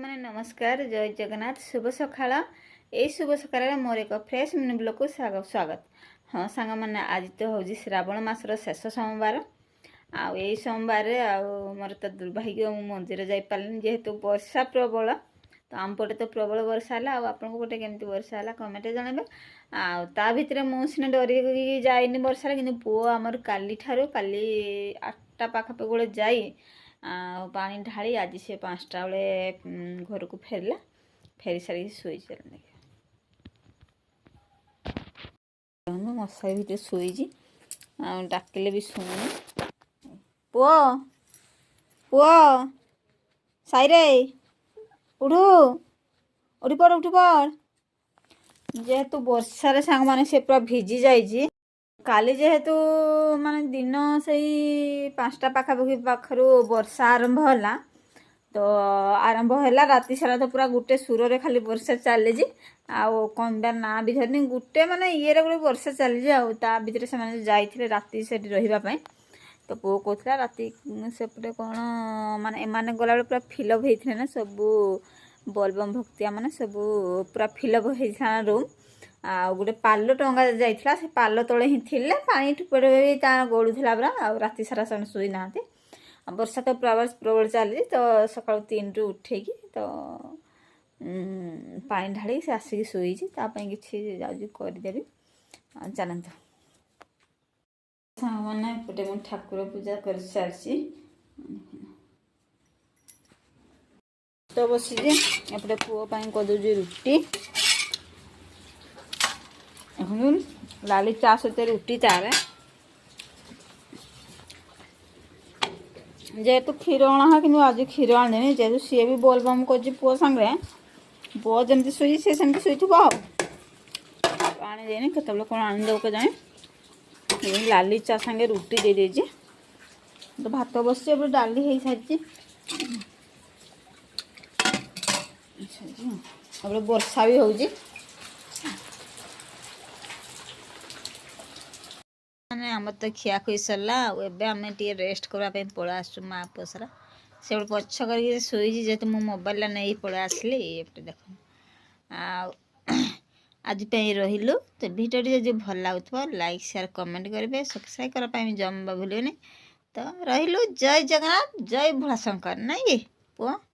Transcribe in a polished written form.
ମାନେ ନମସ୍କାର ଜୟ ଜଗନ୍ନାଥ शुभ सकाळ ए शुभ सकाळ मोर एक फ्रेश मिनी ब्लॉग को स्वागत। हाँ सांग मैंने आज तो हूँ श्रावण मासर शेष सोमवार आउ यही सोमवार मोर तो दुर्भाग्य मु मंदिर जापारे जेहेतु वर्षा प्रबल तो आम पटे तो प्रबल वर्षा है आपको गोटे केमती वर्षा है कमेंट जनइबे आ भितर मुझे डर जाइनि वर्षा कि पुओ आमर काली ठारू काली 8टा पाखापाखि गोटे जाई पानी ढाली आज से 5टा बेले घर को फेरला फेरी सारी शुई मशाई भितर शुई डाकिले भी शुणुनि पुओ पुओ साइरे उठू उठी पड़ जेहेतु वर्षार सांग मैंने से पूरा भिजी जाइए काली जेहेतु माने दिन से 5टा पाखापाखि पाखु वर्षा आरंभ है तो आरंभ है राति सारा तो पूरा गोटे सुर खाली वर्षा चली कौन ना भी धरनी गोटे माने ये गोटे वर्षा चली भितर से जाइए राति से रही तो पुओ कहला राति सेपटे कौन माने एमाने गला बेले पूरा फिलअप होते ना सबू बोलबम भक्तिया माने सबू पूरा फिलअप होता रूम आ गोटे पाल टंगा जाइला से पाल तले ही थिले पानी ठुपे भी गलुला पूरा आ राति सारा से शुई ना वर्षा तो प्रबल चली तो सका 3 रु उठे तो पानी ढाली से आसिक शुई कि करदेवी चलते मैंने एपटे मुझे ठाकुर पूजा कर सारी तो बसी एपटे पुओ करदे रुटी लाली चा सहित रुटी तार जेहेतु क्षीर अणा है कि आज क्षीर आने जेहेतु सी भी बोलबम कर पुओ सांगे पुओ जमी शुई सी सेमती शुईब आनी देनी केत कौन आनीदेव के जाए लाली चा सांगे रुटी दे दीजिए तो भात बस डाली हो सारी वर्षा भी होगी मैंने आम तो खिया खुई सरला एवं आम टे रेस्ट करवाई पड़ा आसु माँ पसरा से पछ कर शुई जेहतु मो मोबाइल नहीं पड़ा आसली एपटे देख आज रही तो भिडियो जो भल लगुव लाइक शेयर कमेंट करेंगे सब्सक्राइब करने जमा भूलें तो रही जय जगन्नाथ जय भोला शंकर नहीं पुओ।